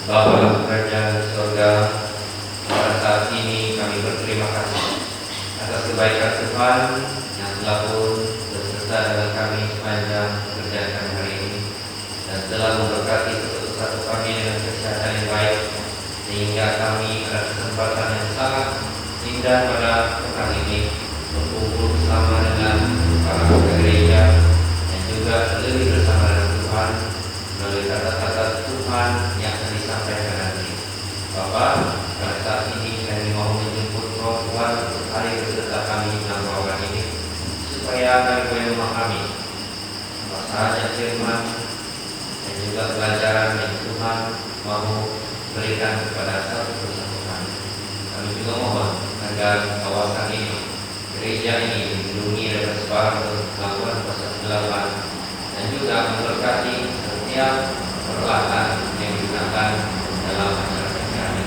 Bapa Kerajaan Surga, pada saat ini kami berterima kasih atas kebaikan Tuhan yang telah pun beserta dengan kami sepanjang pekerjaan kami hari ini dan telah memberkati satu kami dengan kesehatan yang baik sehingga kami ada kesempatan yang sangat indah pada pekan ini berkumpul bersama dengan para gereja dan juga lebih bersama dengan Tuhan melalui kata-kata Tuhan yang akan disampaikan nanti. Bapak, pada saat ini kami mau menjemput Roh Tuhan untuk hari beserta kami dalam bawaan ini, supaya kami boleh memahami bahasa firman dan juga pelajaran yang Tuhan mau berikan kepada satu persatu kami. Kami juga mohon agar kawasan ini, gereja ini dilindungi dari sebarang gangguan pergelapan dan juga memberkati setiap peralatan yang digunakan dalam acara kami.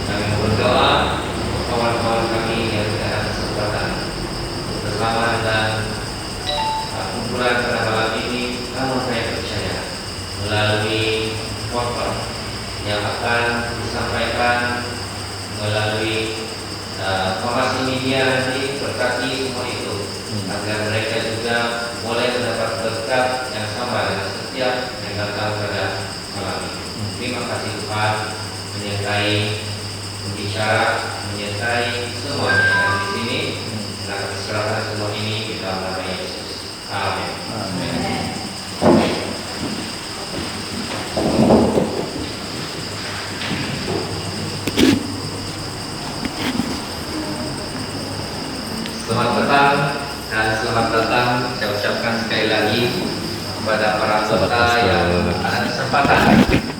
Kami berdoa untuk kawan-kawan kami yang tidak ada kesempatan bersama dengan kumpulan pada malam ini, namun saya percaya melalui khotbah yang akan disampaikan melalui informasi media nanti, berkati semua itu agar mereka juga boleh mendapat berkat yang sama dengan setiap yang datang pada malam ini. Terima kasih Tuhan menyertai pembicara, menyertai menyertai semuanya yang di sini. Nah, kami serahkan semua ini di dalam nama Yesus. Amin. Selamat petang dan selamat datang. Saya ucapkan sekali lagi kepada para anggota yang ada kesempatan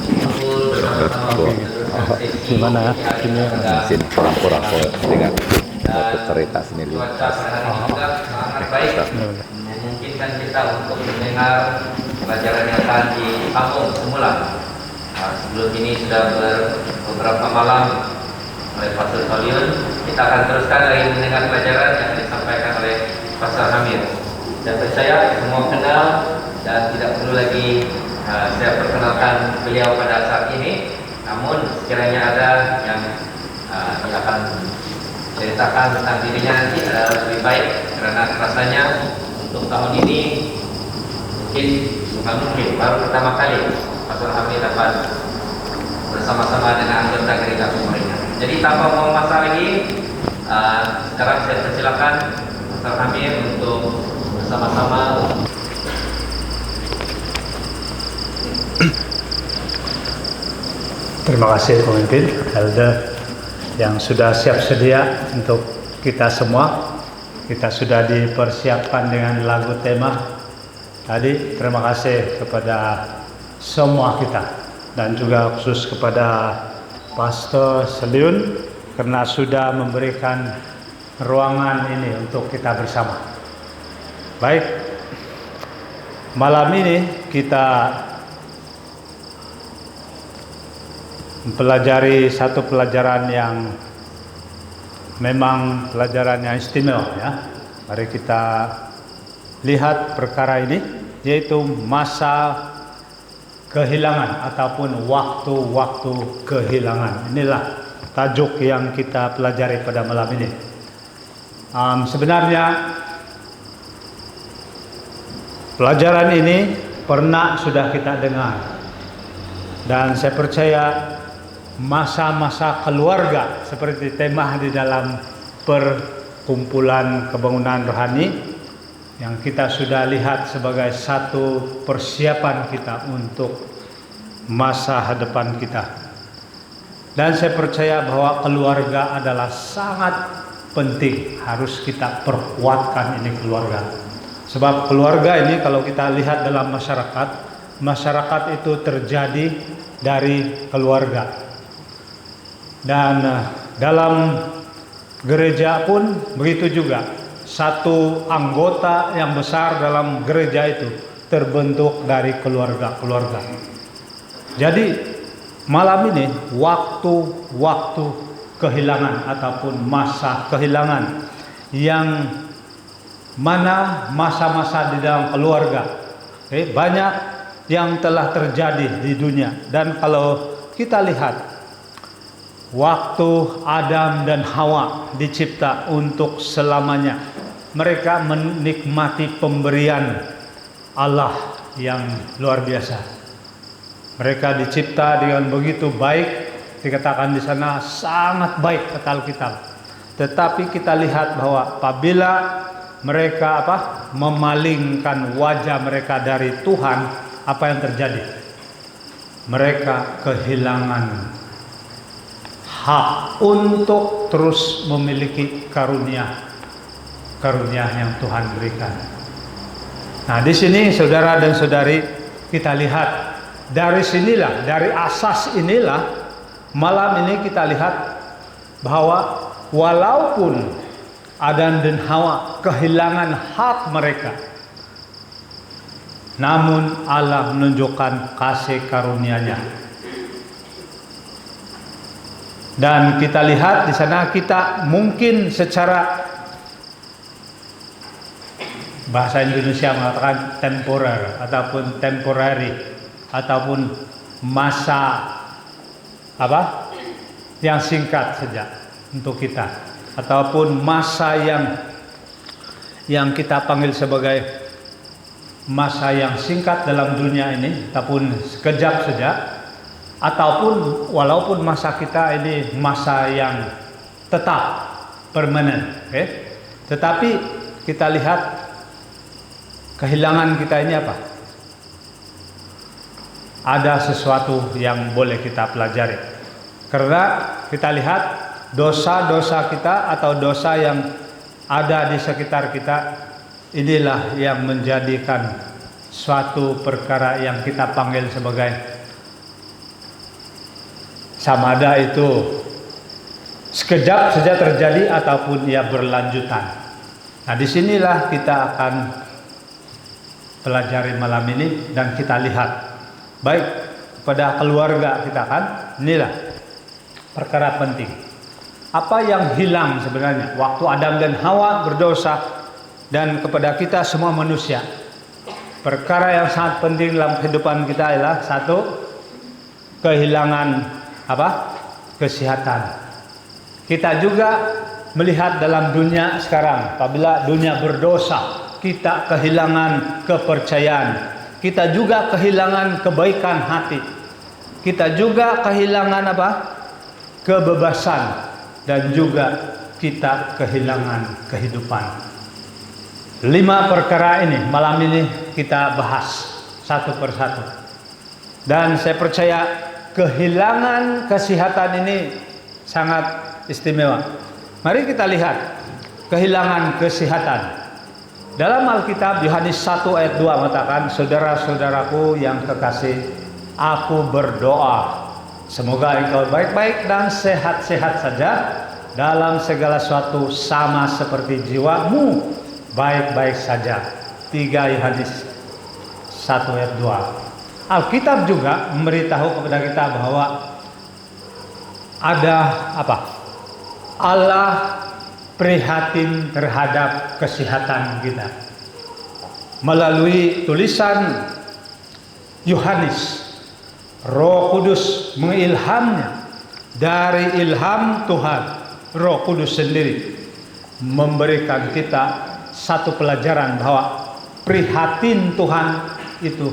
kumpul bersama-sama gimana ini mesin kurang-kurang dengan cerita sini dulu. Cuaca pada hari ini juga sangat baik, memungkinkan kita untuk mendengar pelajaran yang akan disambung semula. Nah, sebelum ini sudah beberapa malam oleh Pastor Solion, kita akan teruskan lagi mendengar pelajaran yang disampaikan oleh Pastor Hamir. Dan percaya semua kenal dan tidak perlu lagi saya perkenalkan beliau pada saat ini. Namun sekiranya ada yang akan ceritakan tentang dirinya nanti adalah lebih baik, karena rasanya untuk tahun ini mungkin baru pertama kali Pastor Hamir dapat bersama-sama dengan anggota gereja pemerintah. Jadi tanpa mau masa lagi, sekarang saya persilakan Pastor Hamir untuk bersama-sama. Terima kasih pemimpin Elder yang sudah siap sedia untuk kita semua. Kita sudah dipersiapkan dengan lagu tema tadi. Terima kasih kepada semua kita dan juga khusus kepada Pastor Solion karena sudah memberikan ruangan ini untuk kita bersama. Baik, malam ini kita mempelajari satu pelajaran yang memang pelajaran yang istimewa ya. Mari kita lihat perkara ini, yaitu masa kehilangan ataupun waktu-waktu kehilangan. Inilah tajuk yang kita pelajari pada malam ini. Sebenarnya pelajaran ini pernah sudah kita dengar, dan saya percaya masa-masa keluarga seperti tema di dalam perkumpulan kebangunan rohani yang kita sudah lihat sebagai satu persiapan kita untuk masa hadapan kita. Dan saya percaya bahwa keluarga adalah sangat penting, harus kita perkuatkan ini keluarga. Sebab keluarga ini kalau kita lihat dalam masyarakat itu terjadi dari keluarga. Dan dalam gereja pun begitu juga. Satu anggota yang besar dalam gereja itu terbentuk dari keluarga-keluarga. Jadi malam ini waktu-waktu kehilangan ataupun masa kehilangan yang mana masa-masa di dalam keluarga. Banyak yang telah terjadi di dunia. Dan kalau kita lihat waktu Adam dan Hawa dicipta untuk selamanya, mereka menikmati pemberian Allah yang luar biasa. Mereka dicipta dengan begitu baik, dikatakan di sana sangat baik kata Alkitab. Tetapi kita lihat bahwa apabila mereka memalingkan wajah mereka dari Tuhan, apa yang terjadi? Mereka kehilangan hak untuk terus memiliki karunia yang Tuhan berikan. Nah, di sini saudara dan saudari, kita lihat dari sinilah, dari asas inilah malam ini kita lihat bahwa walaupun Adam dan Hawa kehilangan hak mereka, namun Allah menunjukkan kasih karunia-Nya. Dan kita lihat di sana, kita mungkin secara bahasa Indonesia mengatakan temporer ataupun temporary ataupun masa yang singkat saja untuk kita, ataupun masa yang kita panggil sebagai masa yang singkat dalam dunia ini, ataupun sekejap saja, ataupun walaupun masa kita ini masa yang tetap, permanen. Tetapi kita lihat kehilangan kita ini apa? Ada sesuatu yang boleh kita pelajari. Karena kita lihat dosa-dosa kita atau dosa yang ada di sekitar kita, inilah yang menjadikan suatu perkara yang kita panggil sebagai sama ada itu sekejap saja terjadi ataupun ia berlanjutan. Nah, disinilah kita akan pelajari malam ini dan kita lihat baik pada keluarga kita kan, inilah perkara penting. Apa yang hilang sebenarnya waktu Adam dan Hawa berdosa dan kepada kita semua manusia? Perkara yang sangat penting dalam kehidupan kita adalah satu, kehilangan apa? Kesehatan. Kita juga melihat dalam dunia sekarang, apabila dunia berdosa, kita kehilangan kepercayaan. Kita juga kehilangan kebaikan hati. Kita juga kehilangan apa? Kebebasan. Dan juga kita kehilangan kehidupan. 5 perkara ini malam ini kita bahas satu persatu. Dan saya percaya kehilangan kesehatan ini sangat istimewa. Mari kita lihat kehilangan kesehatan. Dalam Alkitab Yohanes 1 ayat 2 mengatakan, saudara-saudaraku yang kekasih, aku berdoa semoga engkau baik-baik dan sehat-sehat saja dalam segala sesuatu sama seperti jiwamu baik-baik saja. 3 Yohanes 1 ayat 2. Alkitab juga memberitahu kepada kita bahwa ada apa? Allah prihatin terhadap kesehatan kita. Melalui tulisan Yohanes, Roh Kudus mengilhamnya. Dari ilham Tuhan, Roh Kudus sendiri memberikan kita satu pelajaran bahwa prihatin Tuhan itu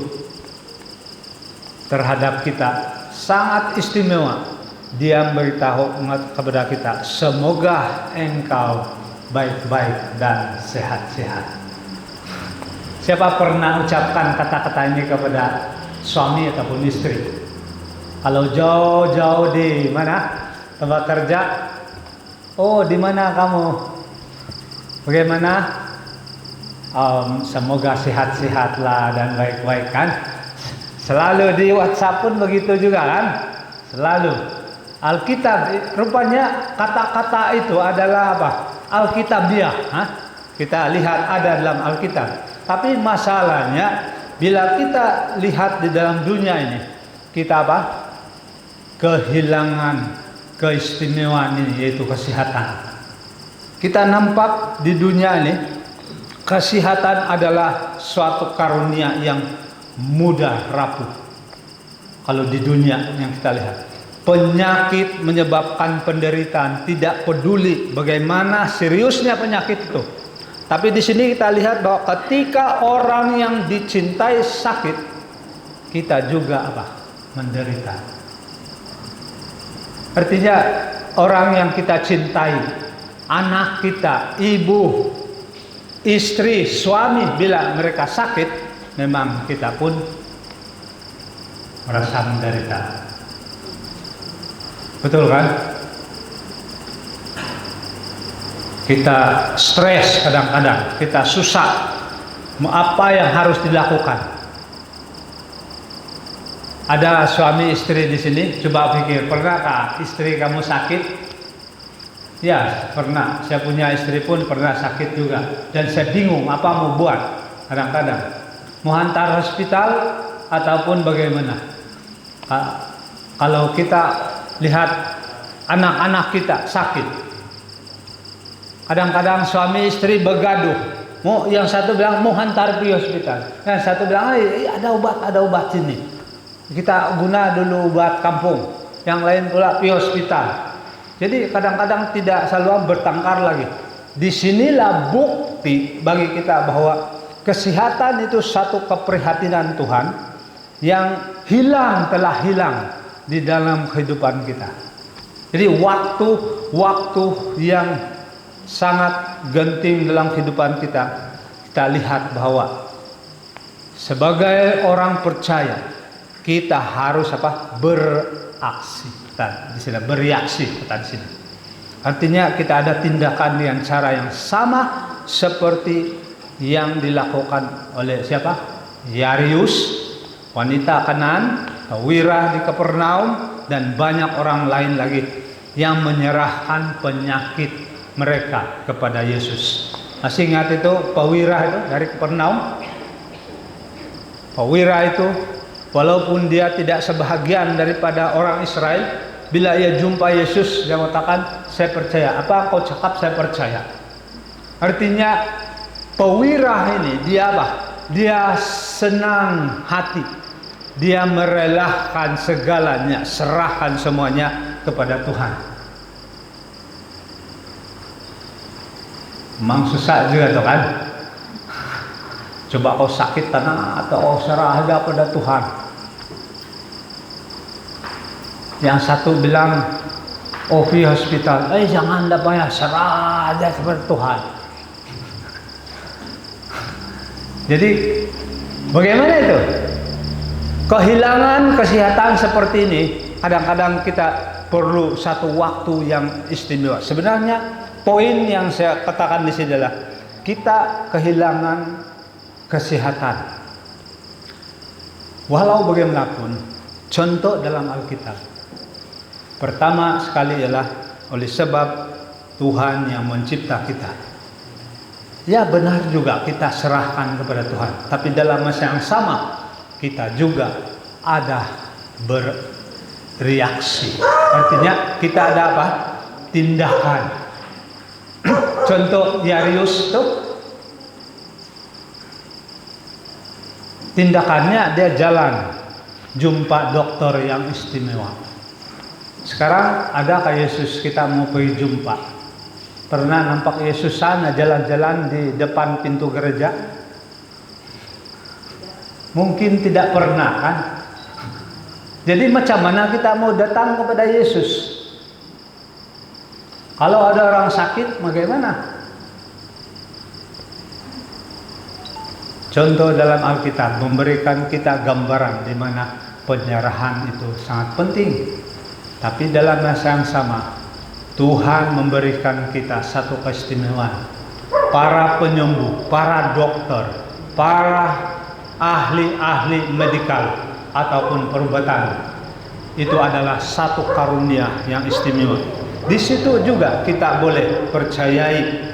terhadap kita sangat istimewa. Dia memberitahu kepada kita, semoga engkau baik-baik dan sehat-sehat. Siapa pernah ucapkan kata-kata ini kepada suami ataupun istri? Kalau jauh-jauh di mana tempat kerja, oh di mana kamu? Bagaimana? Semoga sehat-sehatlah dan baik-baik kan? Selalu di WhatsApp pun begitu juga kan? Selalu. Alkitab rupanya kata-kata itu adalah apa? Alkitabiah. Kita lihat ada dalam Alkitab. Tapi masalahnya bila kita lihat di dalam dunia ini, kita apa? Kehilangan keistimewaan ini, yaitu kesehatan. Kita nampak di dunia ini kesehatan adalah suatu karunia yang mudah rapuh. Kalau di dunia yang kita lihat, penyakit menyebabkan penderitaan, tidak peduli bagaimana seriusnya penyakit itu. Tapi di sini kita lihat bahwa ketika orang yang dicintai sakit, kita juga apa? Menderita. Artinya orang yang kita cintai, anak kita, ibu, istri, suami, bila mereka sakit, memang kita pun merasa menderita. Betul kan? Kita stres kadang-kadang, kita susah. Apa yang harus dilakukan? Ada suami istri di sini, coba pikir, pernahkah istri kamu sakit? Ya, pernah. Saya punya istri pun pernah sakit juga. Dan saya bingung apa mau buat kadang-kadang. Mau hantar hospital ataupun bagaimana? Kalau kita lihat anak-anak kita sakit, kadang-kadang suami istri bergaduh. Yang satu bilang mau hantar pergi hospital, yang satu bilang ada obat sini, kita guna dulu obat kampung, yang lain pula pergi hospital. Jadi kadang-kadang tidak selalu bertengkar lagi. Disinilah bukti bagi kita bahwa kesehatan itu satu keprihatinan Tuhan yang telah hilang di dalam kehidupan kita. Jadi waktu yang sangat genting dalam kehidupan kita. Kita lihat bahwa sebagai orang percaya kita harus beraksi. Di sini bereaksi di sini. Artinya kita ada tindakan dengan cara yang sama seperti yang dilakukan oleh siapa? Yairus, wanita Kanaan, Tawirah di Kapernaum, dan banyak orang lain lagi yang menyerahkan penyakit mereka kepada Yesus. Masih ingat itu Tawirah itu dari Kapernaum? Tawirah itu walaupun dia tidak sebahagian daripada orang Israel, bila ia jumpa Yesus dia mengatakan, saya percaya. Apa kau cakap? Saya percaya. Artinya Tawirah ini dia Dia senang hati. Dia merelakan segalanya, serahkan semuanya kepada Tuhan. Memang susah juga tuh kan. Coba kau sakit tanah atau serah aja pada Tuhan. Yang satu bilang, Ovi Hospital, jangan ya, serah aja kepada Tuhan. Jadi bagaimana itu? Kehilangan kesehatan seperti ini, kadang-kadang kita perlu satu waktu yang istimewa. Sebenarnya poin yang saya katakan di sini adalah kita kehilangan kesehatan. Walau bagaimanapun, contoh dalam Alkitab. Pertama sekali ialah oleh sebab Tuhan yang mencipta kita. Ya benar juga kita serahkan kepada Tuhan. Tapi dalam masa yang sama kita juga ada bereaksi. Artinya kita ada tindakan. Contoh Yairus itu tindakannya dia jalan jumpa dokter yang istimewa. Sekarang adakah Yesus kita mau pergi jumpa? Pernah nampak Yesus sana jalan-jalan di depan pintu gereja? Mungkin tidak pernah kan? Jadi macam mana kita mau datang kepada Yesus? Kalau ada orang sakit, bagaimana? Contoh dalam Alkitab memberikan kita gambaran di mana penyerahan itu sangat penting. Tapi dalam masa yang sama, Tuhan memberikan kita satu keistimewaan. Para penyembuh, para dokter, para ahli-ahli medikal ataupun perubatan, itu adalah satu karunia yang istimewa. Di situ juga kita boleh percayai,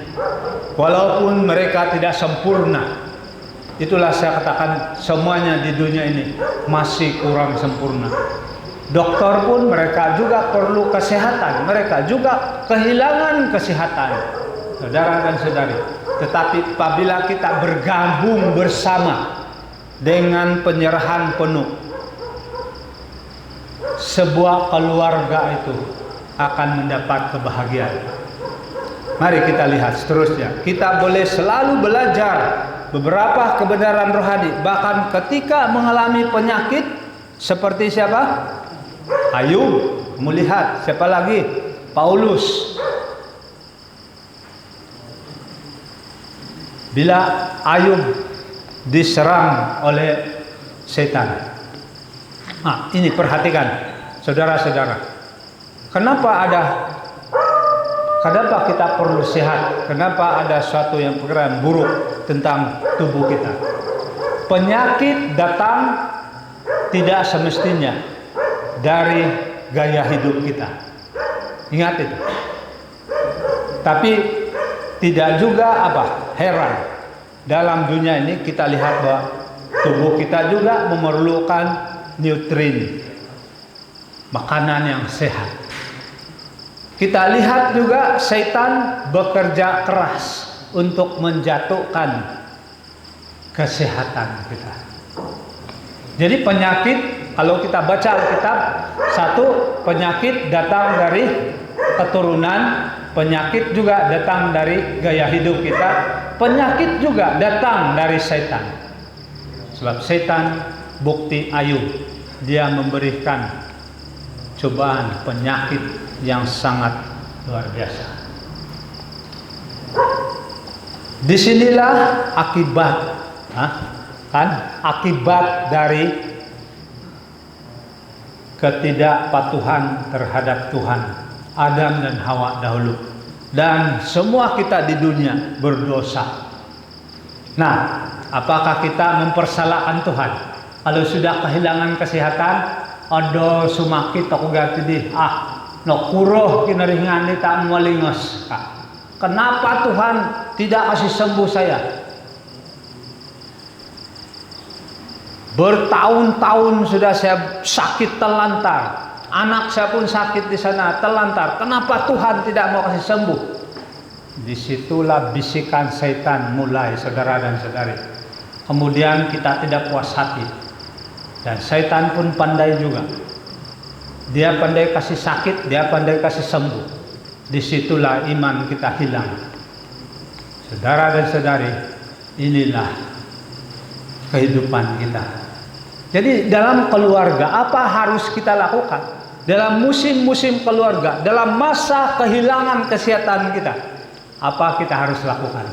walaupun mereka tidak sempurna. Itulah saya katakan semuanya di dunia ini masih kurang sempurna. Dokter pun mereka juga perlu kesehatan, mereka juga kehilangan kesehatan, saudara dan saudari. Tetapi apabila kita bergabung bersama dengan penyerahan penuh, sebuah keluarga itu akan mendapat kebahagiaan. Mari kita lihat seterusnya. Kita boleh selalu belajar beberapa kebenaran rohani, bahkan ketika mengalami penyakit seperti siapa? Ayub, melihat siapa lagi? Paulus. Bila Ayub diserang oleh setan. Ini perhatikan, saudara-saudara. Kenapa kita perlu sehat? Kenapa ada suatu yang pikiran buruk tentang tubuh kita? Penyakit datang tidak semestinya dari gaya hidup kita. Ingat itu. Tapi tidak juga heran. Dalam dunia ini kita lihat bahwa tubuh kita juga memerlukan nutrien, makanan yang sehat. Kita lihat juga setan bekerja keras untuk menjatuhkan kesehatan kita. Jadi penyakit, kalau kita baca Alkitab, satu, penyakit datang dari keturunan, penyakit juga datang dari gaya hidup kita, penyakit juga datang dari setan. Sebab setan, bukti Ayub, dia memberikan cobaan, penyakit yang sangat luar biasa. Disinilah akibat, akibat dari ketidakpatuhan terhadap Tuhan, Adam dan Hawa dahulu, dan semua kita di dunia berdosa. Nah, apakah kita mempersalahkan Tuhan? Kalau sudah kehilangan kesehatan, aduh sumakit aku ganti di no kuroh kinaringan di tak malingos. Kenapa Tuhan tidak kasih sembuh saya? Bertahun-tahun sudah saya sakit telantar. Anak saya pun sakit di sana telantar. Kenapa Tuhan tidak mau kasih sembuh? Disitulah bisikan setan mulai, saudara dan saudari. Kemudian kita tidak puas hati. Dan setan pun pandai juga. Dia pandai kasih sakit, dia pandai kasih sembuh. Disitulah iman kita hilang. Saudara dan saudari, inilah kehidupan kita. Jadi dalam keluarga, apa harus kita lakukan? Dalam musim-musim keluarga, dalam masa kehilangan kesehatan kita, apa kita harus lakukan?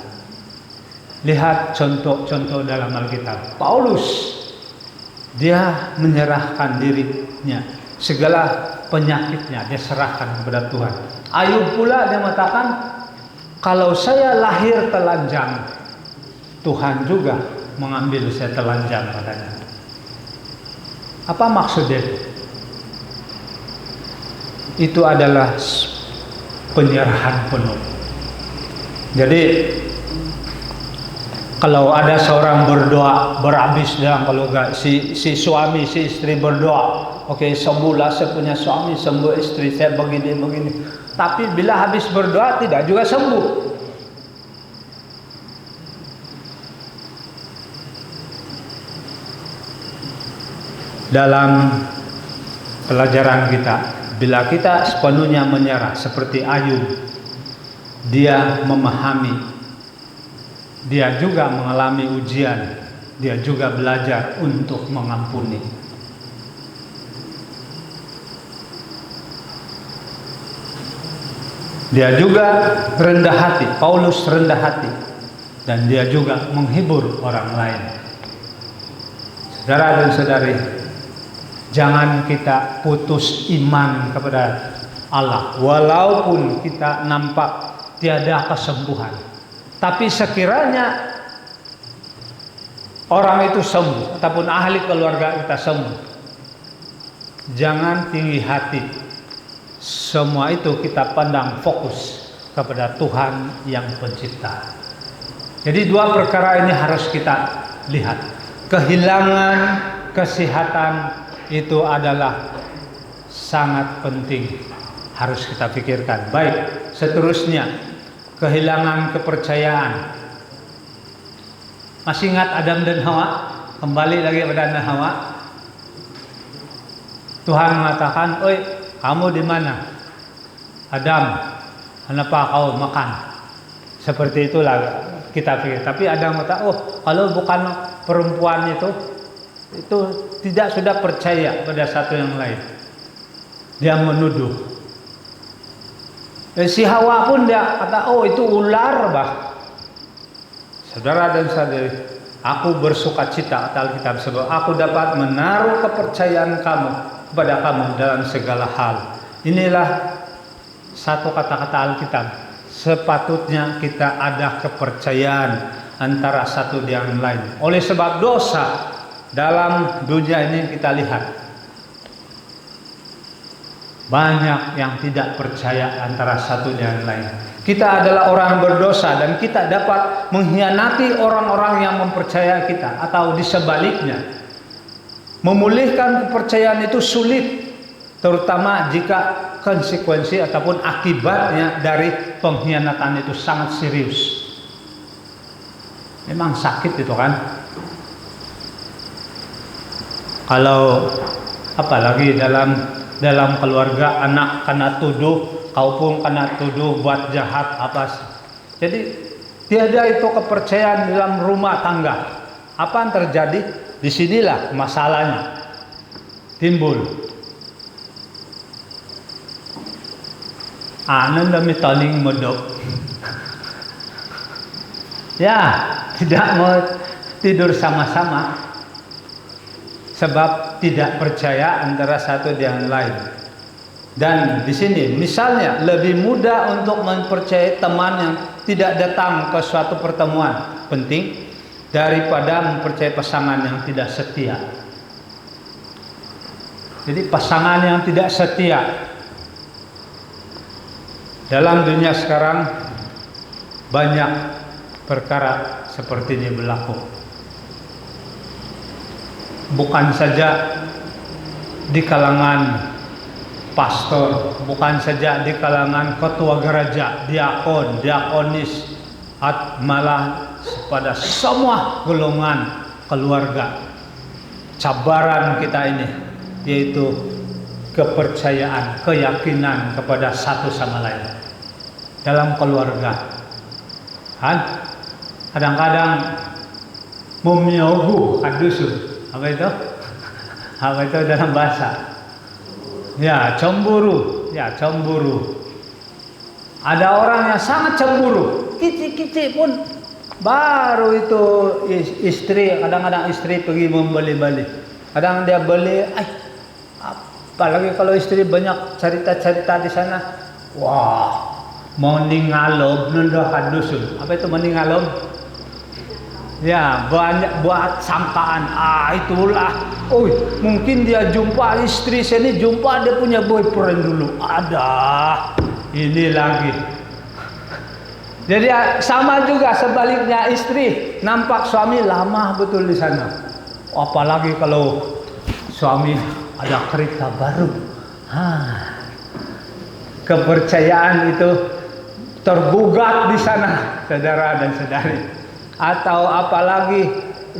Lihat contoh-contoh dalam Alkitab. Paulus, dia menyerahkan dirinya, segala penyakitnya dia serahkan kepada Tuhan. Ayub pula dia mengatakan, kalau saya lahir telanjang, Tuhan juga mengambil saya telanjang padanya. Apa maksudnya? Itu adalah penyerahan penuh. Jadi kalau ada seorang berdoa berhabis dalam keluarga, si suami, si istri berdoa, oke, sembuhlah saya punya suami, sembuh istri saya begini. Tapi bila habis berdoa tidak juga sembuh. Dalam pelajaran kita, bila kita sepenuhnya menyerah seperti Ayub, dia memahami, dia juga mengalami ujian, dia juga belajar untuk mengampuni. Dia juga rendah hati, Paulus rendah hati, dan dia juga menghibur orang lain. Saudara dan saudari, jangan kita putus iman kepada Allah, walaupun kita nampak tiada kesembuhan. Tapi sekiranya orang itu sembuh, ataupun ahli keluarga kita sembuh, jangan tinggi hati. Semua itu kita pandang fokus kepada Tuhan yang pencipta. Jadi dua perkara ini harus kita lihat. Kehilangan kesehatan itu adalah sangat penting, harus kita pikirkan. Baik, seterusnya kehilangan kepercayaan. Masih ingat Adam dan Hawa? Kembali lagi pada Adam dan Hawa. Tuhan mengatakan, "Oi, kamu di mana? Adam, kenapa kau makan?" Seperti itulah kita pikir. Tapi Adam mengatakan, "Oh, kalau bukan perempuan itu tidak sudah percaya pada satu yang lain." Dia menuduh. Si Hawa pun dia kata, "Oh, itu ular, bah." Saudara dan saudari, aku bersuka cita, kata Alkitab, sebab aku dapat menaruh kepercayaan kamu kepada kamu dalam segala hal. Inilah satu kata-kata Alkitab. Sepatutnya kita ada kepercayaan antara satu dengan lain. Oleh sebab dosa dalam dunia ini kita lihat banyak yang tidak percaya antara satu dengan lain. Kita adalah orang berdosa dan kita dapat mengkhianati orang-orang yang mempercayai kita, atau di sebaliknya. Memulihkan kepercayaan itu sulit, terutama jika konsekuensi ataupun akibatnya dari pengkhianatan itu sangat serius. Memang sakit itu kan. Kalau apalagi dalam keluarga, anak kena tuduh, kau pun kena tuduh buat jahat apa. Jadi tiada itu kepercayaan dalam rumah tangga. Apa yang terjadi? Disinilah masalahnya timbul. Anan dami taling modok. Ya, tidak mau tidur sama-sama sebab tidak percaya antara satu dengan lain. Dan di sini misalnya lebih mudah untuk mempercayai teman yang tidak datang ke suatu pertemuan penting daripada mempercayai pasangan yang tidak setia. Jadi pasangan yang tidak setia dalam dunia sekarang banyak perkara seperti ini berlaku. Bukan saja di kalangan pastor, bukan saja di kalangan ketua gereja, diakon, diakonis, malah pada semua golongan keluarga. Cabaran kita ini yaitu kepercayaan, keyakinan kepada satu sama lain dalam keluarga. Kadang-kadang memyogu adusu. Apa itu? Apa itu dalam bahasa? Ya, cemburu. Ya, cemburu. Ada orang yang sangat cemburu. Kicik-kicik pun baru itu istri. Kadang-kadang istri pergi membeli-beli. Kadang dia beli. Apalagi kalau istri banyak cerita-cerita di sana. Wah, mau ningalom nunda kadusun. Apa itu meningalom? Ya, banyak buat sangkaan. Itulah. Mungkin dia jumpa istri sini, jumpa dia punya boyfriend dulu. Ada ini lagi. Jadi sama juga sebaliknya, istri nampak suami lama betul di sana. Apalagi kalau suami ada kereta baru. Kepercayaan itu tergugat di sana, saudara dan saudari. Atau apalagi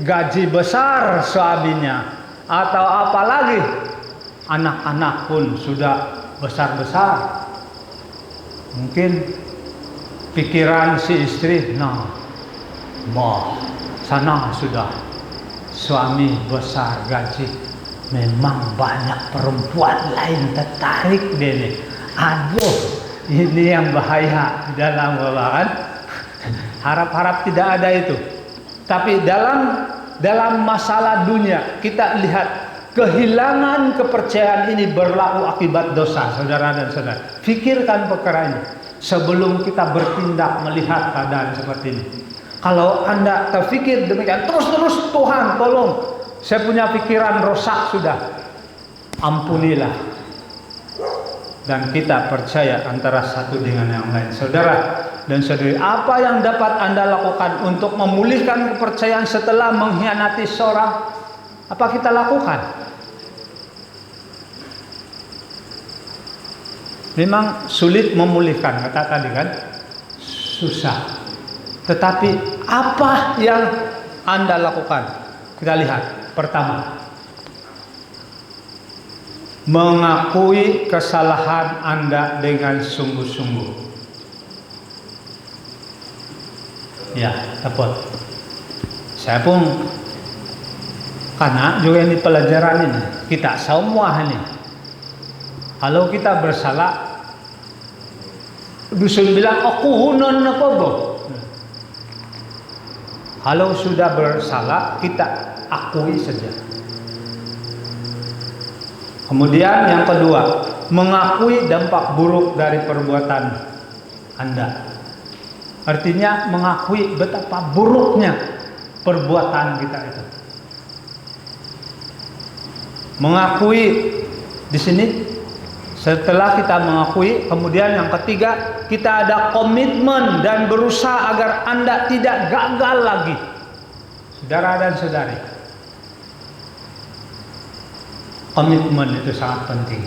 gaji besar suaminya, atau apalagi anak-anak pun sudah besar-besar. Mungkin pikiran si istri, sana sudah suami besar gaji, memang banyak perempuan lain tertarik deh. Aduh, ini yang bahaya dalam hubungan. Harap-harap tidak ada itu. Tapi dalam masalah dunia kita lihat kehilangan kepercayaan ini berlaku akibat dosa, saudara dan saudara. Pikirkan perkara ini sebelum kita bertindak melihat keadaan seperti ini. Kalau Anda terfikir demikian terus Tuhan tolong, saya punya pikiran rosak sudah, ampunilah. Dan kita percaya antara satu dengan yang lain. Saudara dan saudari, apa yang dapat Anda lakukan untuk memulihkan kepercayaan setelah mengkhianati seorang? Apa kita lakukan? Memang sulit memulihkan, kata tadi kan, susah. Tetapi apa yang Anda lakukan? Kita lihat. Pertama, mengakui kesalahan Anda dengan sungguh-sungguh. Ya, tepat. Saya pun karena juga ini pelajaran ini kita semua ini. Kalau kita bersalah, dusun bilang aku hunon apa bro. Kalau sudah bersalah, kita akui saja. Kemudian yang kedua, mengakui dampak buruk dari perbuatan Anda. Artinya mengakui betapa buruknya perbuatan kita itu. Mengakui di sini, setelah kita mengakui, kemudian yang ketiga, kita ada komitmen dan berusaha agar Anda tidak gagal lagi. Saudara dan saudari, komitmen itu sangat penting.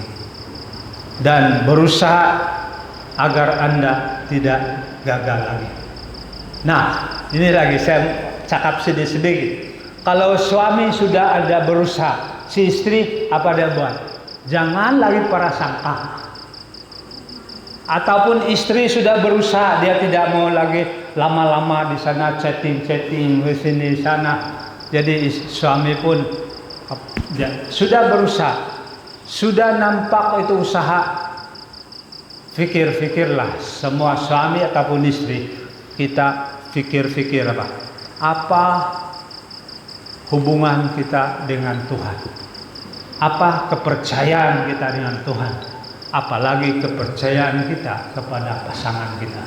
Dan berusaha agar Anda tidak gagal lagi. Nah, ini lagi saya cakap sedikit. Kalau suami sudah ada berusaha, si istri apa dia buat? Jangan lagi prasangka. Ataupun istri sudah berusaha, dia tidak mau lagi lama-lama di sana chatting di sini sana. Jadi suami pun sudah berusaha, sudah nampak itu usaha Fikir-fikirlah semua suami ataupun istri, kita fikir-fikir apa hubungan kita dengan Tuhan, apa kepercayaan kita dengan Tuhan, apalagi kepercayaan kita kepada pasangan kita.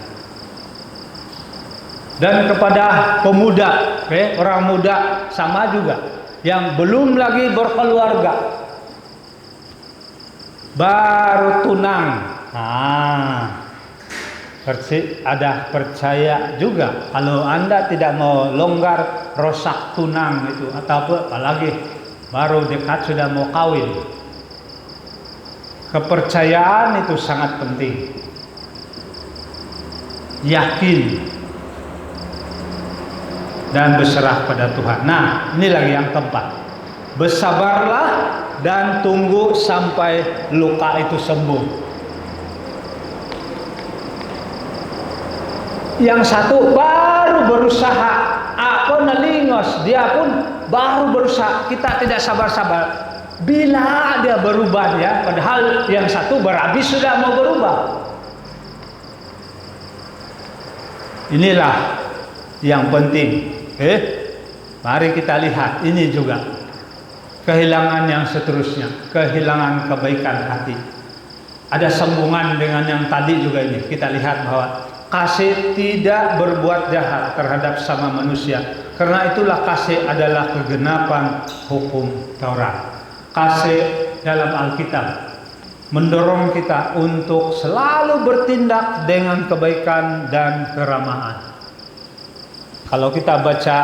Dan kepada pemuda, orang muda sama juga, yang belum lagi berkeluarga, baru tunang, ada percaya juga. Kalau Anda tidak mau longgar rosak tunang itu, atau apalagi baru dekat sudah mau kawin, kepercayaan itu sangat penting. Yakin dan berserah pada Tuhan. Nah, ini lagi yang keempat. Bersabarlah dan tunggu sampai luka itu sembuh. Yang satu baru berusaha, nalingos, dia pun baru berusaha. Kita tidak sabar-sabar. Bila dia berubah ya, padahal yang satu berhabis sudah mau berubah. Inilah yang penting. Mari kita lihat ini juga kehilangan yang seterusnya, kehilangan kebaikan hati. Ada sambungan dengan yang tadi juga ini. Kita lihat bahwa kasih tidak berbuat jahat terhadap sama manusia. Karena itulah kasih adalah kegenapan hukum Taurat. Kasih dalam Alkitab mendorong kita untuk selalu bertindak dengan kebaikan dan keramahan. Kalau kita baca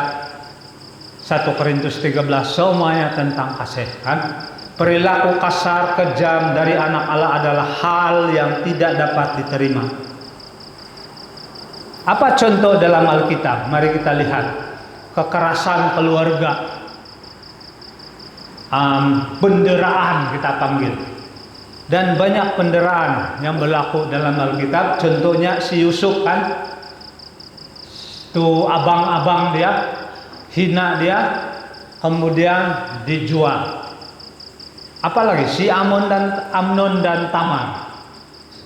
1 Korintus 13 semuanya tentang kasih, kan? Perilaku kasar, kejam dari anak Allah adalah hal yang tidak dapat diterima. Apa contoh dalam Alkitab? Mari kita lihat. Kekerasan keluarga, penderaan kita panggil, dan banyak penderaan yang berlaku dalam Alkitab. Contohnya si Yusuf, kan? Tuh abang-abang dia hina dia, kemudian dijual. Apalagi si Amnon dan Tamar.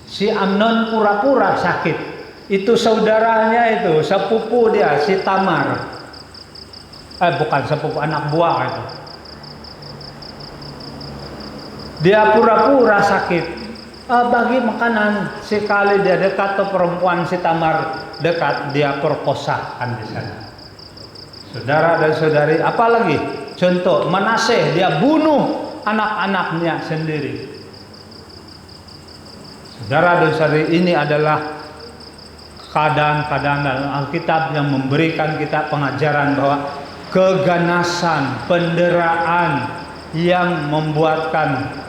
Si Amnon pura-pura sakit. Itu saudaranya itu, sepupu dia, si Tamar. Bukan sepupu, anak buah itu. Dia pura-pura sakit. Bagi makanan, sekali dia dekat ke perempuan si Tamar dekat, dia perkosakan di sana. Saudara dan saudari, apalagi contoh Manaseh, dia bunuh anak-anaknya sendiri. Saudara dan saudari, ini adalah keadaan-keadaan dalam Alkitab yang memberikan kita pengajaran bahwa keganasan, penderaan yang membuatkan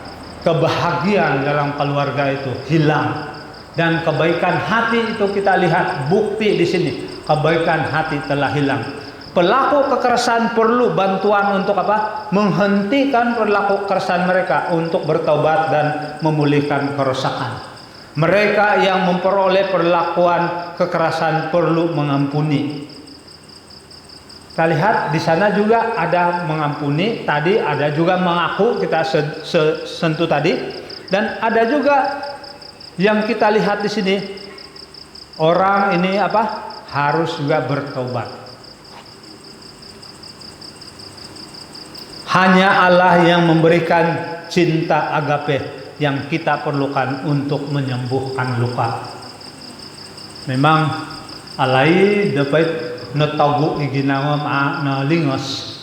kebahagiaan dalam keluarga itu hilang, dan kebaikan hati itu kita lihat bukti di sini. Kebaikan hati telah hilang. Pelaku kekerasan perlu bantuan untuk apa? Menghentikan perilaku kekerasan mereka, untuk bertobat dan memulihkan kerusakan. Mereka yang memperoleh perlakuan kekerasan perlu mengampuni. Kita lihat di sana juga ada mengampuni, tadi ada juga mengaku, kita sentuh tadi, dan ada juga yang kita lihat di sini, orang ini harus juga bertobat. Hanya Allah yang memberikan cinta agape yang kita perlukan untuk menyembuhkan luka. Memang alai dapat netagu iginawam na lingos,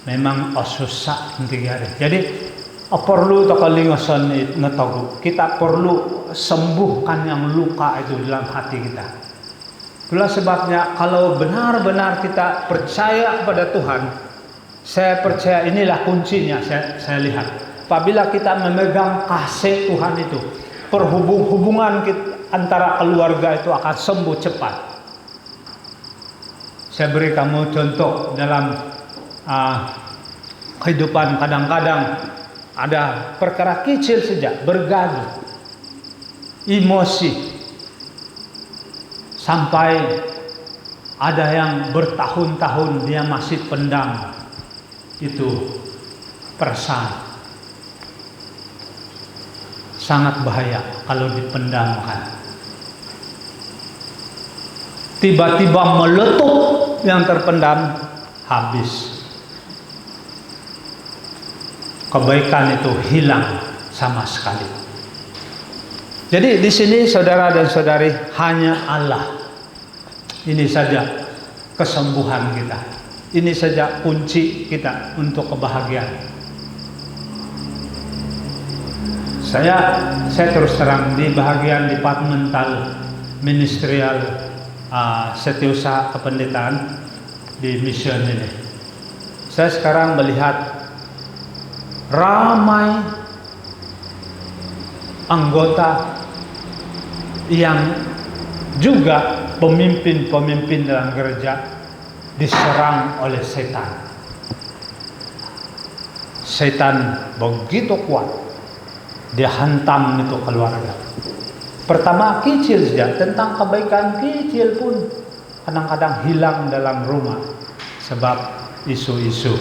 memang susah intinya. Jadi perlu lingosan netagu. Kita perlu sembuhkan yang luka itu dalam hati kita. Itulah sebabnya kalau benar-benar kita percaya pada Tuhan, saya percaya inilah kuncinya. Saya lihat, apabila kita memegang kasih Tuhan itu, hubungan antara keluarga itu akan sembuh cepat. Saya beri kamu contoh dalam kehidupan. Kadang-kadang ada perkara kecil saja bergaduh, emosi, sampai ada yang bertahun-tahun dia masih pendam itu perasaan. sangat bahaya kalau dipendamkan. Tiba-tiba meletup yang terpendam, habis. Kebaikan itu hilang sama sekali. Jadi di sini saudara dan saudari, hanya Allah. Ini saja kesembuhan kita. Ini saja kunci kita untuk kebahagiaan. Saya terus terang di bagian departemental ministerial setiausaha kependetaan di mission ini. Saya sekarang melihat ramai anggota yang juga pemimpin-pemimpin dalam gereja diserang oleh setan. Setan begitu kuat, dia hantam itu keluarga. Pertama kecil saja, tentang kebaikan kecil pun kadang-kadang hilang dalam rumah sebab isu-isu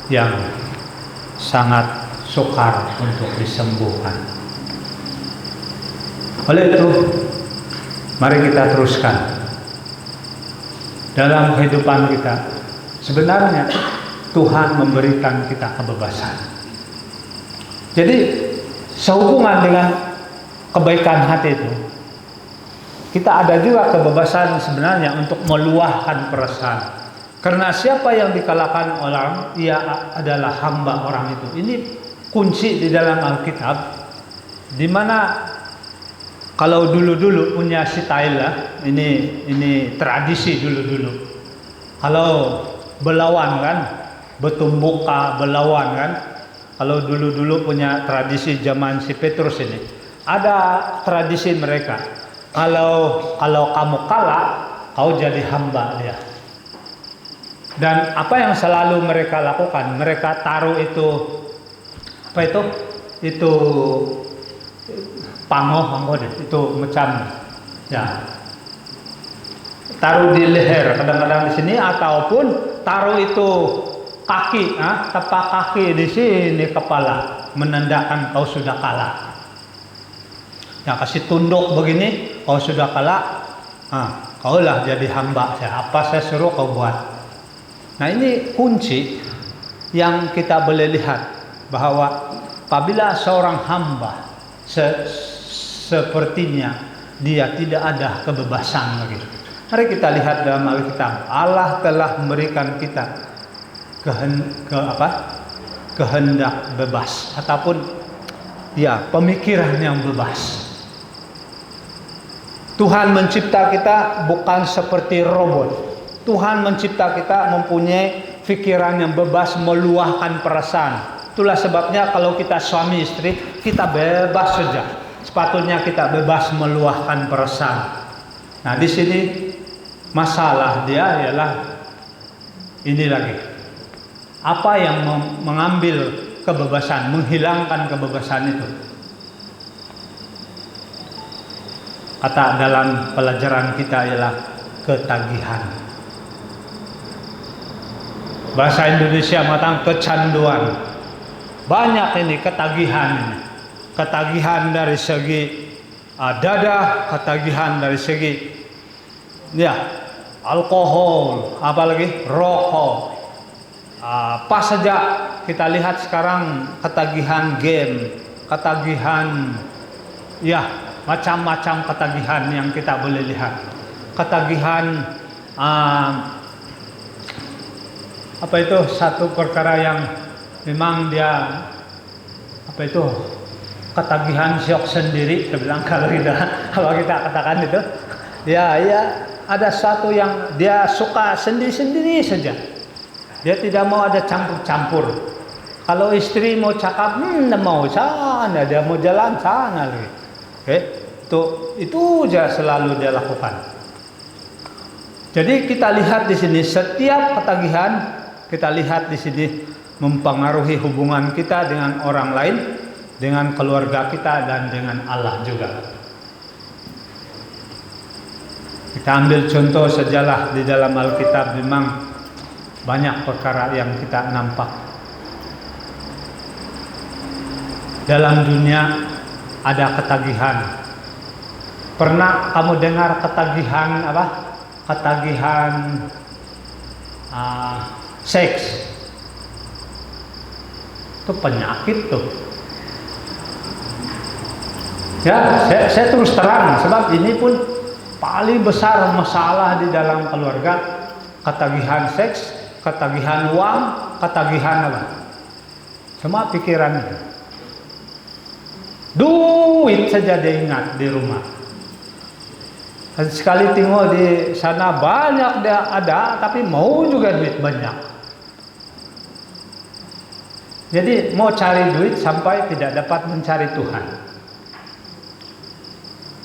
yang sangat sukar untuk disembuhkan. Oleh itu, mari kita teruskan dalam kehidupan kita. Sebenarnya Tuhan memberikan kita kebebasan. Jadi sehubungan dengan kebaikan hati itu, kita ada juga kebebasan sebenarnya untuk meluahkan perasaan. Karena siapa yang dikalahkan orang, ia adalah hamba orang itu. Ini kunci di dalam Alkitab, di mana kalau dulu-dulu punya style lah, ini tradisi dulu-dulu. Kalau belawan kan, betumbuka belawan kan. Kalau dulu-dulu punya tradisi zaman si Petrus ini, ada tradisi mereka. Kalau kamu kalah, kau jadi hamba dia. Dan apa yang selalu mereka lakukan, mereka taruh itu itu pangoh itu macam ya, taruh di leher kadang-kadang di sini, ataupun taruh itu kaki, tepak kaki di sini kepala, menandakan kau sudah kalah. Ya, kasih tunduk begini, kau sudah kalah, kaulah jadi hamba saya. Apa saya suruh kau buat. Nah, ini kunci yang kita boleh lihat bahwa apabila seorang hamba sepertinya dia tidak ada kebebasan lagi. Mari kita lihat dalam Alkitab, Allah telah memberikan kita kehendak bebas ataupun ya pemikiran yang bebas. Tuhan mencipta kita bukan seperti robot. Tuhan mencipta kita mempunyai pikiran yang bebas, meluahkan perasaan. Itulah sebabnya kalau kita suami istri, kita bebas saja. Sepatutnya kita bebas meluahkan perasaan. Nah, di sini masalah dia ialah ini lagi. Apa yang mengambil kebebasan, menghilangkan kebebasan itu? Kata dalam pelajaran kita ialah ketagihan. Bahasa Indonesia mengatakan kecanduan. Banyak ini ketagihan ini. Ketagihan dari segi dada, ketagihan dari segi ya alkohol, apalagi rokok. Apa saja kita lihat sekarang, ketagihan game, ketagihan ya macam-macam ketagihan yang kita boleh lihat. Ketagihan apa itu satu perkara yang memang dia ketagihan syok sendiri, kita bilang kalau kita katakan itu ya ada satu yang dia suka sendiri-sendiri saja. Dia tidak mau ada campur-campur. Kalau istri mau cakap, mau sana, dia mau jalan sana lagi. Itu aja selalu dia lakukan. Jadi kita lihat di sini setiap ketagihan, kita lihat di sini mempengaruhi hubungan kita dengan orang lain, dengan keluarga kita, dan dengan Allah juga. Kita ambil contoh sajalah di dalam Alkitab, memang banyak perkara yang kita nampak. Dalam dunia ada ketagihan. Pernah kamu dengar ketagihan apa? Ketagihan seks. Itu penyakit tuh. Ya, saya terus terang, sebab ini pun paling besar masalah di dalam keluarga. Ketagihan seks, ketagihan uang, ketagihan apa? Semua pikiran itu. Duit saja dia ingat di rumah. Sekali tengok di sana banyak dia ada, tapi mau juga duit banyak. Jadi mau cari duit sampai tidak dapat mencari Tuhan.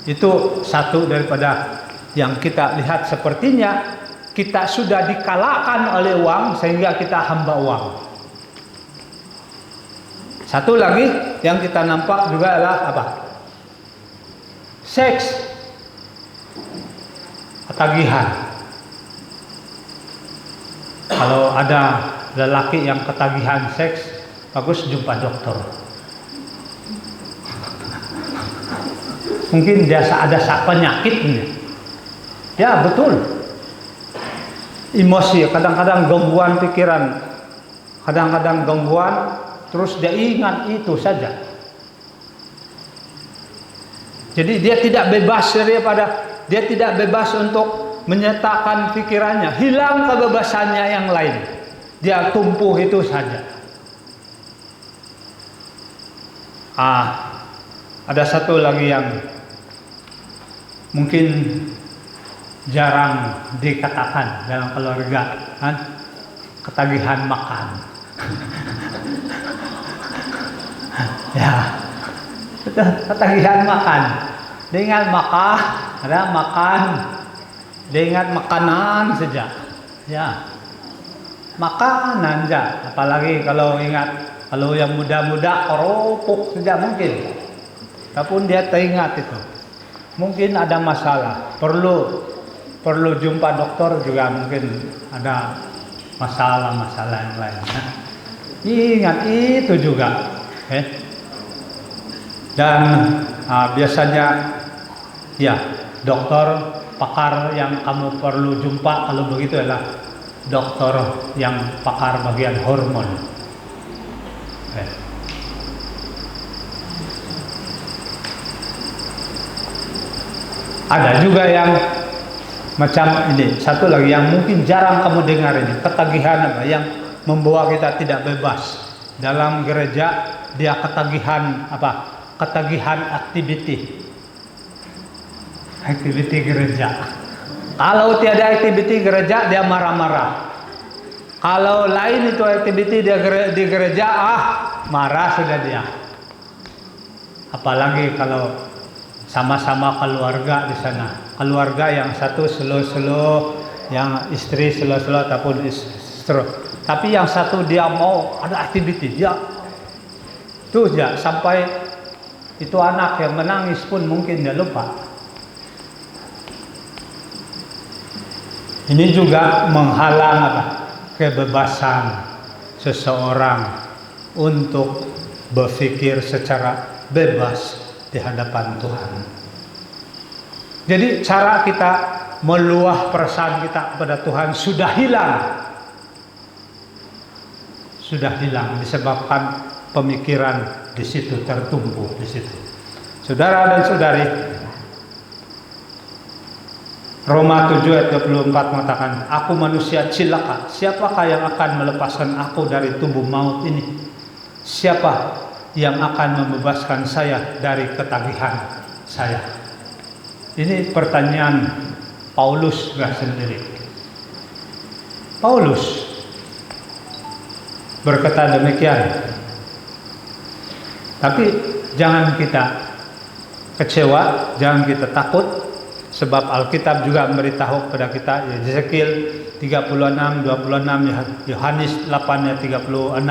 Itu satu daripada yang kita lihat, sepertinya kita sudah dikalahkan oleh uang sehingga kita hamba uang. Satu lagi yang kita nampak juga adalah apa? Seks. Ketagihan. Kalau ada lelaki yang ketagihan seks, bagus jumpa dokter. Mungkin dia ada penyakitnya. Ya betul. Emosi, kadang-kadang gangguan pikiran, kadang-kadang gangguan, terus dia ingat itu saja. Jadi dia tidak bebas daripada, dia tidak bebas untuk menyatakan pikirannya, hilang kebebasannya yang lain. Dia tumpuh itu saja. Ada satu lagi yang mungkin jarang dikatakan dalam keluarga, kan? Ketagihan makan. Ya, ketagihan makan. Dia ingat makan, ada makan. Dia ingat makanan saja. Ya, makanan saja. Apalagi kalau ingat. Kalau yang muda-muda keropok saja mungkin. Tapi dia teringat itu. Mungkin ada masalah. Perlu jumpa dokter juga, mungkin ada masalah-masalah yang lain. Ingat itu juga. Dan biasanya ya dokter pakar yang kamu perlu jumpa kalau begitu adalah dokter yang pakar bagian hormon. Ada juga yang macam ini, satu lagi yang mungkin jarang kamu dengar ini, ketagihan apa yang membawa kita tidak bebas. Dalam gereja dia ketagihan apa? Ketagihan aktiviti gereja. Kalau tiada aktiviti gereja dia marah-marah. Kalau lain itu aktiviti di gereja, marah sudah dia. Apalagi kalau sama-sama keluarga di sana. Keluarga yang satu slow-slow, yang istri slow-slow ataupun istri. Tapi yang satu dia mau ada aktiviti, dia tuh ya sampai itu anak yang menangis pun mungkin dia lupa. Ini juga menghalang apa? Kebebasan seseorang untuk berpikir secara bebas di hadapan Tuhan. Jadi cara kita meluah perasaan kita kepada Tuhan sudah hilang disebabkan pemikiran di situ tertumbuh di situ. Saudara dan saudari, Roma 7 ayat 24 mengatakan, aku manusia cilaka, siapakah yang akan melepaskan aku dari tubuh maut ini? Siapa yang akan membebaskan saya dari ketagihan saya? Ini pertanyaan Paulus sendiri. Paulus berkata demikian. Tapi jangan kita kecewa, jangan kita takut, sebab Alkitab juga memberitahu kepada kita, Yeskiel 36, 26, Yohanes 8 ayat 36.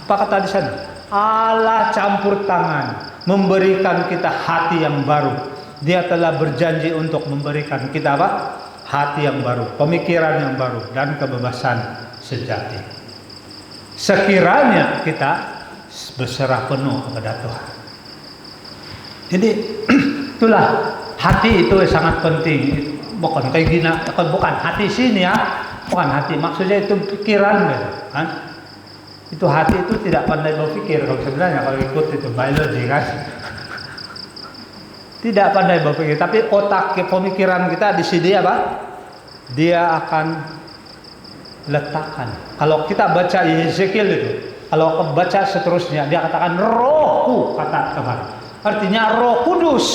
Apa kata di sana? Allah campur tangan memberikan kita hati yang baru. Dia telah berjanji untuk memberikan kita apa? Hati yang baru, pemikiran yang baru, dan kebebasan sejati. Sekiranya kita berserah penuh kepada Tuhan. Jadi itulah hati itu sangat penting. Bukan kayak gini, bukan hati sini ya, bukan hati. Maksudnya itu pikiran kan. Itu hati itu tidak pandai berpikir. Kalau sebenarnya kalau ikut itu biologi kan, tidak pandai berpikir. Tapi otak pemikiran kita di sini apa? Dia akan letakkan. Kalau kita baca Yeskiel itu, kalau baca seterusnya, dia katakan rohku, kata Tuhan. Artinya Roh Kudus.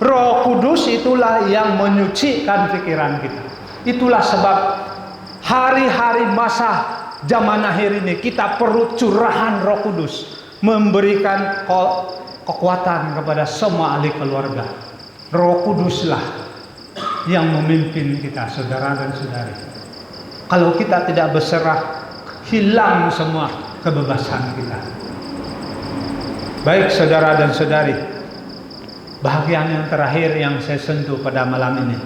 Roh Kudus itulah yang menyucikan pikiran kita. Itulah sebab hari-hari masa zaman akhir ini kita perlu curahan Roh Kudus, memberikan kekuatan kepada semua ahli keluarga. Roh Kuduslah yang memimpin kita, saudara dan saudari. Kalau kita tidak berserah, hilang semua kebebasan kita. Baik saudara dan saudari, bahagian yang terakhir yang saya sentuh pada malam ini,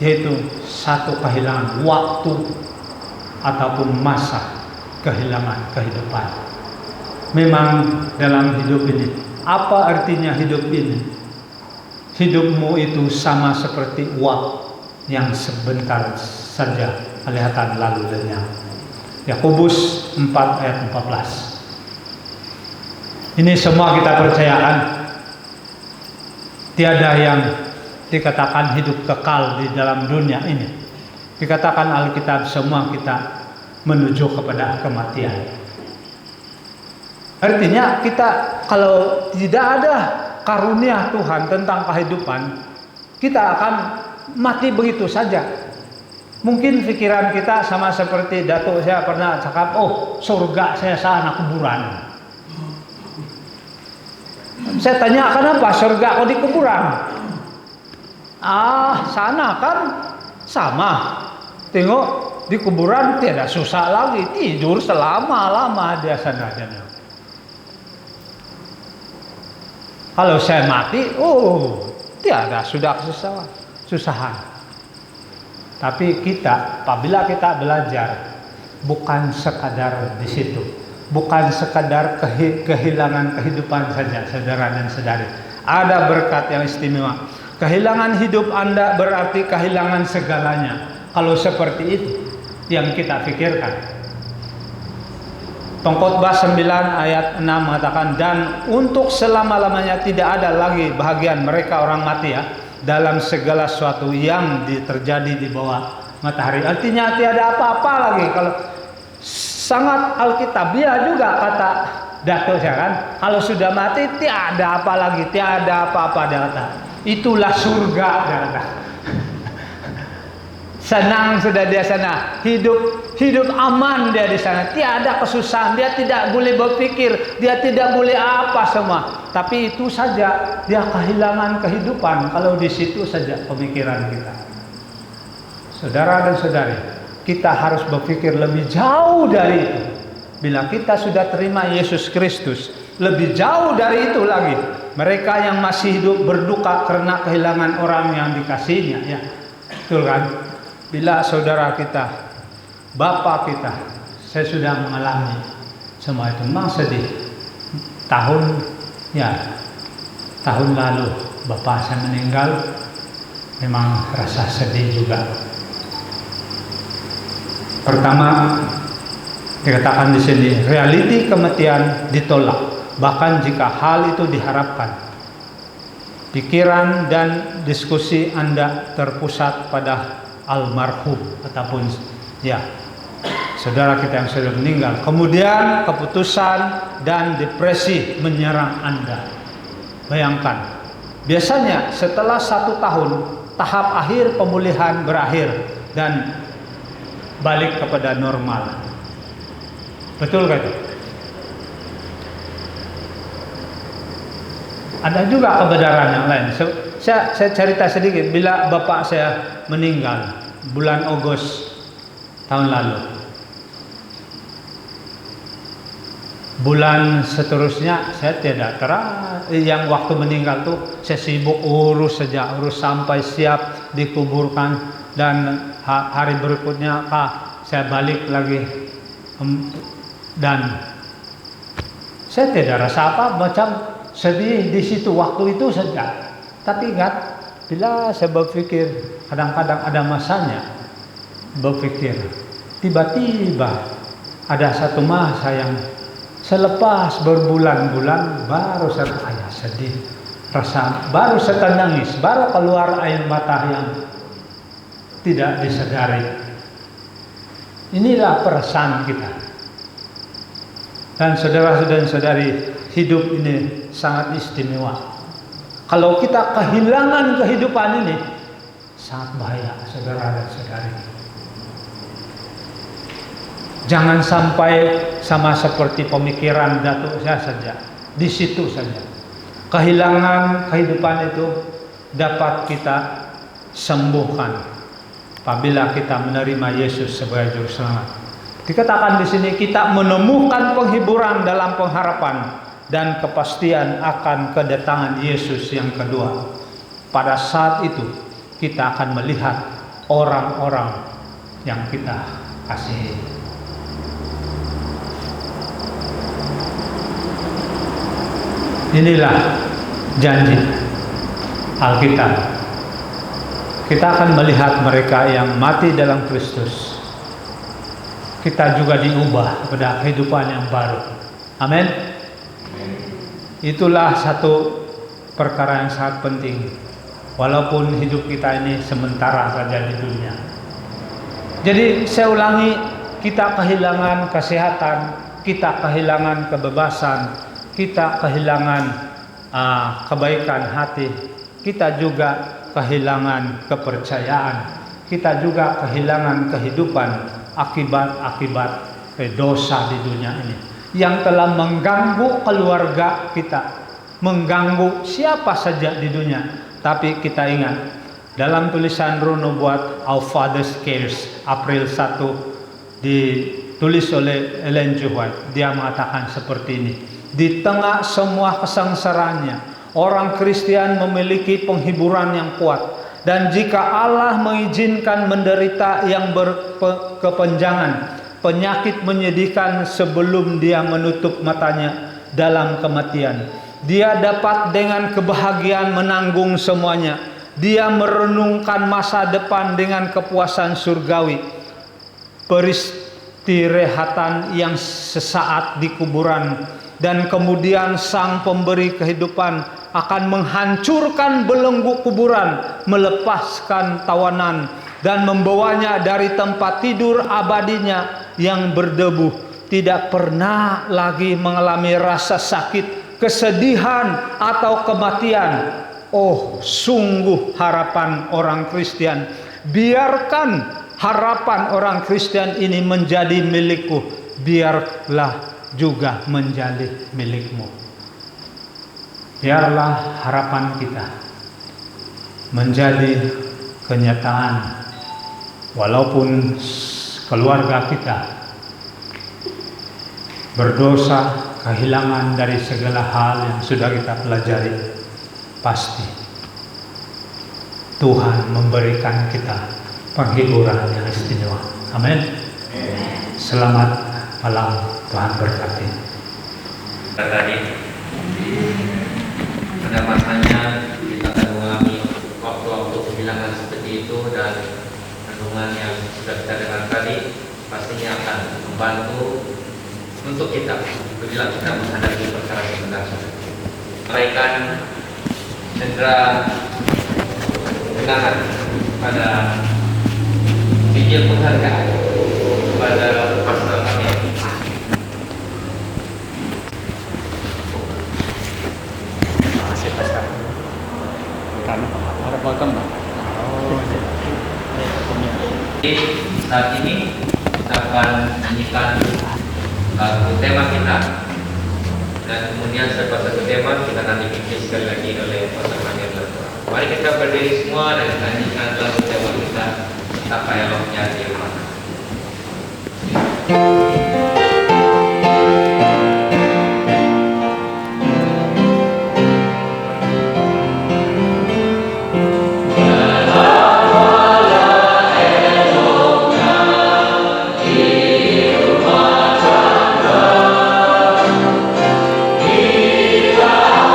yaitu satu kehilangan waktu ataupun masa, kehilangan kehidupan. Memang dalam hidup ini, apa artinya hidup ini? Hidupmu itu sama seperti uap yang sebentar saja kelihatan lalu lenyap. Yakobus 4 ayat 14. Ini semua kita percayakan. Tiada yang dikatakan hidup kekal di dalam dunia ini. Dikatakan Alkitab semua kita menuju kepada kematian. Artinya kita kalau tidak ada karunia Tuhan tentang kehidupan, kita akan mati begitu saja. Mungkin pikiran kita sama seperti Datuk saya pernah cakap, oh surga saya sana kuburan. Saya tanya, kenapa surga kok di kuburan? Sana kan sama. Tengok di kuburan tidak susah lagi, tidur selama-lama dia sana. Kalau saya mati, tiada sudah kesusahan. Tapi kita, apabila kita belajar, bukan sekadar di situ. Bukan sekadar kehilangan kehidupan saja, saudara dan saudari. Ada berkat yang istimewa. Kehilangan hidup Anda berarti kehilangan segalanya. Kalau seperti itu yang kita pikirkan. Pengkhotbah 9 ayat 6 mengatakan, dan untuk selama-lamanya tidak ada lagi bahagian mereka orang mati ya, dalam segala sesuatu yang terjadi di bawah matahari. Artinya tiada apa-apa lagi. Kalau sangat alkitabiah juga kata Datuk saya kan, kalau sudah mati tiada apa lagi, tiada apa-apa dia kata. Itulah surga dia kata. Senang sudah dia sana, hidup aman dia di sana, tiada kesusahan, dia tidak boleh berpikir, dia tidak boleh apa semua. Tapi itu saja dia kehilangan kehidupan kalau di situ saja pemikiran kita. Saudara dan saudari, kita harus berpikir lebih jauh dari itu. Bila kita sudah terima Yesus Kristus, lebih jauh dari itu lagi. Mereka yang masih hidup berduka karena kehilangan orang yang dikasihinya, ya, betul kan? Bila saudara kita, bapak kita, saya sudah mengalami semua itu, memang sedih. Tahun lalu bapak saya meninggal, memang rasa sedih juga. Pertama, dikatakan di sini, realiti kematian ditolak, bahkan jika hal itu diharapkan. Pikiran dan diskusi Anda terpusat pada almarhum ataupun saudara kita yang sudah meninggal. Kemudian keputusan dan depresi menyerang Anda. Bayangkan, biasanya setelah 1 tahun tahap akhir pemulihan berakhir dan balik kepada normal. Betul kan? Ada juga kebenaran yang lain. Saya cerita sedikit. Bila bapak saya meninggal bulan Agustus tahun lalu, bulan seterusnya saya tidak yang waktu meninggal tuh saya sibuk urus sampai siap dikuburkan, dan hari berikutnya saya balik lagi, dan saya tidak rasa apa, macam sedih di situ waktu itu saja. Tapi ingat, bila saya berpikir, kadang-kadang ada masanya berpikir, tiba-tiba ada satu masa yang selepas berbulan-bulan baru saya sedih, rasa baru saya nangis, baru keluar air mata yang tidak disadari. Inilah perasaan kita. Dan saudara-saudari, hidup ini sangat istimewa. Kalau kita kehilangan kehidupan ini, sangat bahaya, saudara dan saudari. Jangan sampai sama seperti pemikiran Datuk saya saja, di situ saja. Kehilangan kehidupan itu dapat kita sembuhkan apabila kita menerima Yesus sebagai juru selamat. Dikatakan di sini kita menemukan penghiburan dalam pengharapan dan kepastian akan kedatangan Yesus yang kedua. Pada saat itu kita akan melihat orang-orang yang kita kasihi. Inilah janji Alkitab. Kita akan melihat mereka yang mati dalam Kristus. Kita juga diubah pada kehidupan yang baru. Amin. Itulah satu perkara yang sangat penting. Walaupun hidup kita ini sementara saja di dunia. Jadi saya ulangi, kita kehilangan kesehatan, kita kehilangan kebebasan, kita kehilangan kebaikan hati, kita juga kehilangan kepercayaan, kita juga kehilangan kehidupan akibat-akibat dosa di dunia ini yang telah mengganggu keluarga kita, mengganggu siapa saja di dunia. Tapi kita ingat, dalam tulisan Rono buat Our Father's Cares April 1 ditulis oleh Ellen G. White, dia mengatakan seperti ini: di tengah semua kesengsaraannya, orang Kristen memiliki penghiburan yang kuat. Dan jika Allah mengizinkan menderita yang berkepanjangan, penyakit menyedihkan sebelum dia menutup matanya dalam kematian, dia dapat dengan kebahagiaan menanggung semuanya. Dia merenungkan masa depan dengan kepuasan surgawi. Peristirahatan yang sesaat di kuburan, dan kemudian Sang Pemberi kehidupan akan menghancurkan belenggu kuburan, melepaskan tawanan, dan membawanya dari tempat tidur abadinya yang berdebu. Tidak pernah lagi mengalami rasa sakit, kesedihan, atau kematian. Oh, sungguh harapan orang Kristen. Biarkan harapan orang Kristen ini menjadi milikku, biarlah juga menjadi milikmu. Biarlah harapan kita menjadi kenyataan, walaupun keluarga kita berdosa, kehilangan dari segala hal yang sudah kita pelajari. Pasti Tuhan memberikan kita penghiburan yang istimewa. Amin. Selamat malam, Tuhan berkati. Tadi pada masanya kita akan mengalami waktu-waktu kehilangan seperti itu, dan renungan yang sudah kita dengar tadi pastinya akan membantu untuk kita bila kita menghadapi perkara sebenarnya. Mereka cendera kenangan pada Injil penghargaan kepada pastor kami. Saat ini kita akan menyanyikan lagu tema kita, dan kemudian setelah satu tema kita nanti dipimpin sekali lagi oleh Pastor Manuel. Mari kita berdiri semua dan nyanyikan lagu tema kita, Betapa Eloknya Firman. Kita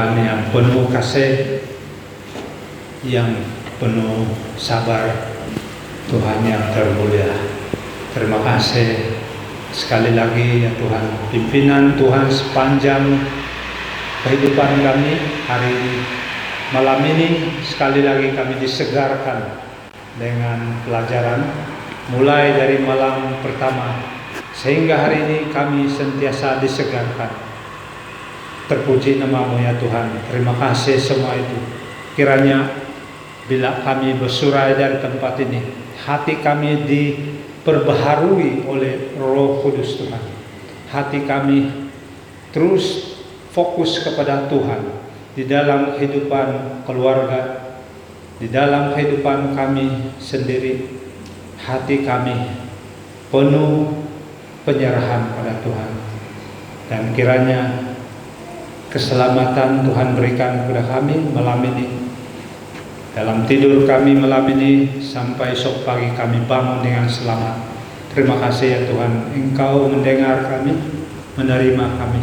Tuhan yang penuh kasih, yang penuh sabar, Tuhan yang termulia. Terima kasih sekali lagi ya Tuhan, pimpinan Tuhan sepanjang kehidupan kami hari ini. Malam ini sekali lagi kami disegarkan dengan pelajaran mulai dari malam pertama sehingga hari ini kami sentiasa disegarkan. Terpuji nama-Mu ya Tuhan. Terima kasih semua itu. Kiranya bila kami bersurai dari tempat ini, hati kami diperbaharui oleh Roh Kudus Tuhan. Hati kami terus fokus kepada Tuhan di dalam kehidupan keluarga, di dalam kehidupan kami sendiri. Hati kami penuh penyerahan pada Tuhan. Dan kiranya keselamatan Tuhan berikan kepada kami malam ini. Dalam tidur kami malam ini sampai esok pagi kami bangun dengan selamat. Terima kasih ya Tuhan, Engkau mendengar kami, menerima kami.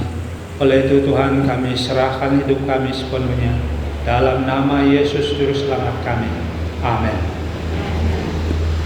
Oleh itu Tuhan, kami serahkan hidup kami sepenuhnya. Dalam nama Yesus Juru Selamat kami. Amin.